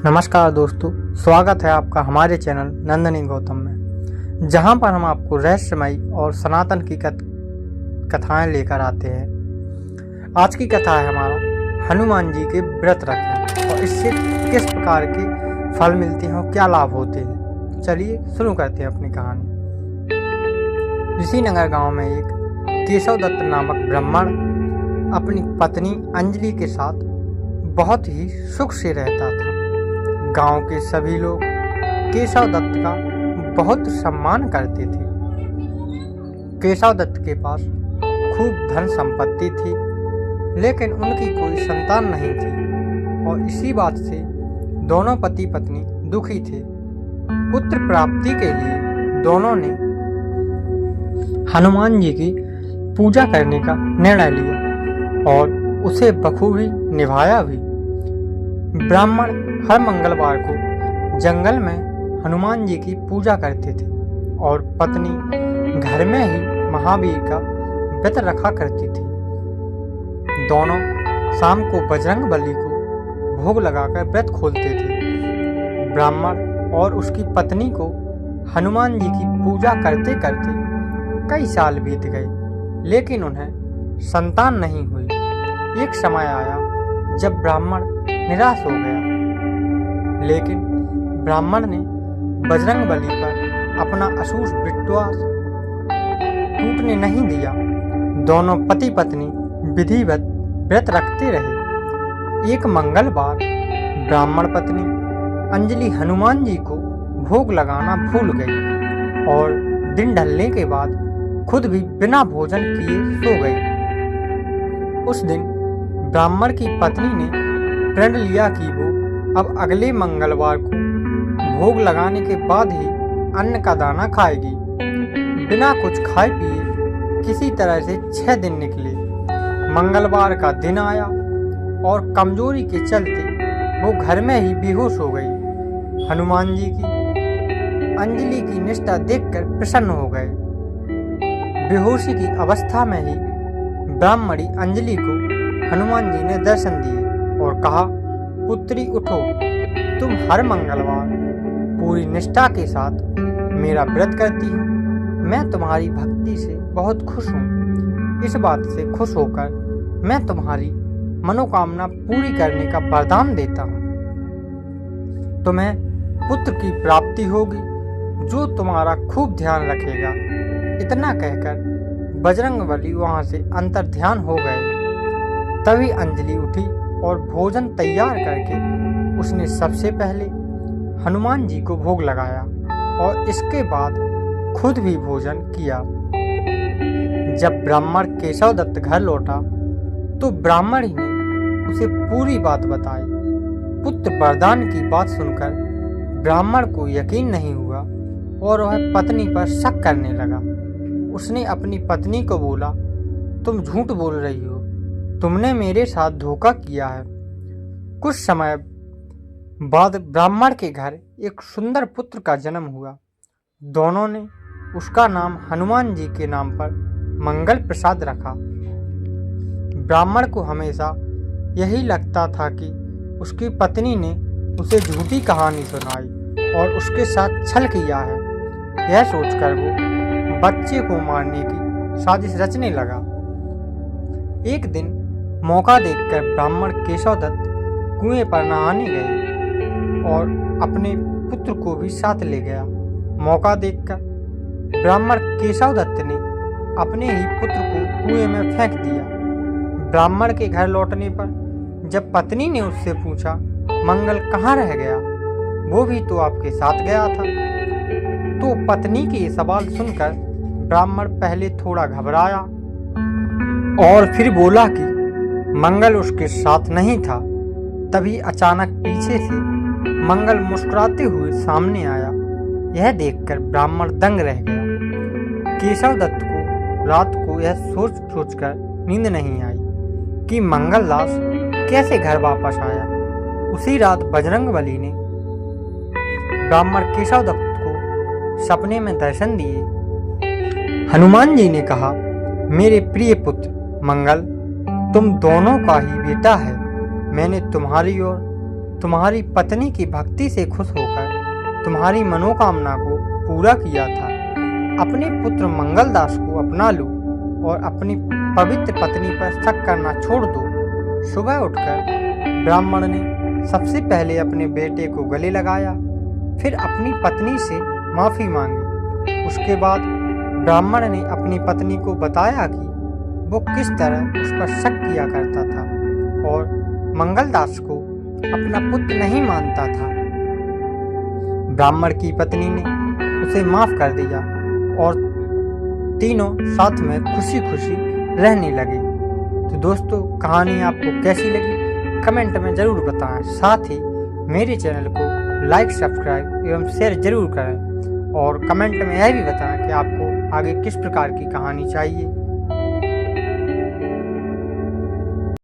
नमस्कार दोस्तों, स्वागत है आपका हमारे चैनल नंदनी गौतम में, जहां पर हम आपको रहस्यमयी और सनातन की कथाएं लेकर आते हैं। आज की कथा है हमारा हनुमान जी के व्रत रखें और इससे किस प्रकार के फल मिलते हैं और क्या लाभ होते हैं। चलिए शुरू करते हैं अपनी कहानी। ऋषिनगर गांव में एक केशव दत्त नामक ब्राह्मण अपनी पत्नी अंजलि के साथ बहुत ही सुख से रहता था। गांव के सभी लोग केशव दत्त का बहुत सम्मान करते थे। केशव दत्त के पास खूब धन संपत्ति थी, लेकिन उनकी कोई संतान नहीं थी और इसी बात से दोनों पति पत्नी दुखी थे। पुत्र प्राप्ति के लिए दोनों ने हनुमान जी की पूजा करने का निर्णय लिया और उसे बखूबी निभाया भी। ब्राह्मण हर मंगलवार को जंगल में हनुमान जी की पूजा करते थे और पत्नी घर में ही महावीर का व्रत रखा करती थी। दोनों शाम को बजरंग बली को भोग लगाकर व्रत खोलते थे। ब्राह्मण और उसकी पत्नी को हनुमान जी की पूजा करते करते कई साल बीत गए, लेकिन उन्हें संतान नहीं हुई। एक समय आया जब ब्राह्मण निराश हो गया, लेकिन ब्राह्मण ने बजरंग बली पर अपना अशूष विश्वास टूटने नहीं दिया। दोनों पति पत्नी विधिवत व्रत रखते रहे। एक मंगलवार ब्राह्मण पत्नी अंजलि हनुमान जी को भोग लगाना भूल गई और दिन ढलने के बाद खुद भी बिना भोजन किए सो गई। उस दिन ब्राह्मण की पत्नी ने प्रण लिया कि वो अब अगले मंगलवार को भोग लगाने के बाद ही अन्न का दाना खाएगी। बिना कुछ खाए पिए किसी तरह से 6 दिन निकले। मंगलवार का दिन आया और कमजोरी के चलते वो घर में ही बेहोश हो गई। हनुमान जी की अंजलि की निष्ठा देखकर प्रसन्न हो गए। बेहोशी की अवस्था में ही ब्राह्मणी अंजलि को हनुमान जी ने दर्शन दिए और कहा, पुत्री उठो, तुम हर मंगलवार पूरी निष्ठा के साथ मेरा व्रत करती हो। मैं तुम्हारी भक्ति से बहुत खुश हूँ। इस बात से खुश होकर मैं तुम्हारी मनोकामना पूरी करने का वरदान देता हूँ। तुम्हें पुत्र की प्राप्ति होगी जो तुम्हारा खूब ध्यान रखेगा। इतना कहकर बजरंगबली वहां से अंतर्ध्यान हो गए। तभी अंजलि उठी और भोजन तैयार करके उसने सबसे पहले हनुमान जी को भोग लगाया और इसके बाद खुद भी भोजन किया। जब ब्राह्मण केशव दत्त घर लौटा तो ब्राह्मणी ने उसे पूरी बात बताई। पुत्र वरदान की बात सुनकर ब्राह्मण को यकीन नहीं हुआ और वह पत्नी पर शक करने लगा। उसने अपनी पत्नी को बोला, तुम झूठ बोल रही हो, तुमने मेरे साथ धोखा किया है। कुछ समय बाद ब्राह्मण के घर एक सुंदर पुत्र का जन्म हुआ। दोनों ने उसका नाम हनुमान जी के नाम पर मंगल प्रसाद रखा। ब्राह्मण को हमेशा यही लगता था कि उसकी पत्नी ने उसे झूठी कहानी सुनाई और उसके साथ छल किया है। यह सोचकर वो बच्चे को मारने की साजिश रचने लगा। एक दिन मौका देखकर ब्राह्मण केशव दत्त कुएं पर नहाने गए और अपने पुत्र को भी साथ ले गया। मौका देखकर ब्राह्मण केशव दत्त ने अपने ही पुत्र को कुएं में फेंक दिया। ब्राह्मण के घर लौटने पर जब पत्नी ने उससे पूछा, मंगल कहाँ रह गया, वो भी तो आपके साथ गया था। तो पत्नी के सवाल सुनकर ब्राह्मण पहले थोड़ा घबराया और फिर बोला कि मंगल उसके साथ नहीं था। तभी अचानक पीछे से मंगल मुस्कुराते हुए सामने आया। यह देखकर ब्राह्मण दंग रह गया। केशव दत्त को रात को यह सोच सोचकर नींद नहीं आई कि मंगल दास कैसे घर वापस आया। उसी रात बजरंगबली ने ब्राह्मण केशव दत्त को सपने में दर्शन दिए। हनुमान जी ने कहा, मेरे प्रिय पुत्र मंगल, तुम दोनों का ही बेटा है। मैंने तुम्हारी और तुम्हारी पत्नी की भक्ति से खुश होकर तुम्हारी मनोकामना को पूरा किया था। अपने पुत्र मंगलदास को अपना लो और अपनी पवित्र पत्नी पर शक करना छोड़ दो। सुबह उठकर ब्राह्मण ने सबसे पहले अपने बेटे को गले लगाया, फिर अपनी पत्नी से माफ़ी मांगी। उसके बाद ब्राह्मण ने अपनी पत्नी को बताया कि वो किस तरह उस पर शक किया करता था और मंगलदास को अपना पुत्र नहीं मानता था। ब्राह्मण की पत्नी ने उसे माफ़ कर दिया और तीनों साथ में खुशी खुशी रहने लगे। तो दोस्तों, कहानी आपको कैसी लगी कमेंट में ज़रूर बताएं। साथ ही मेरे चैनल को लाइक, सब्सक्राइब एवं शेयर जरूर करें और कमेंट में यह भी बताएं कि आपको आगे किस प्रकार की कहानी चाहिए।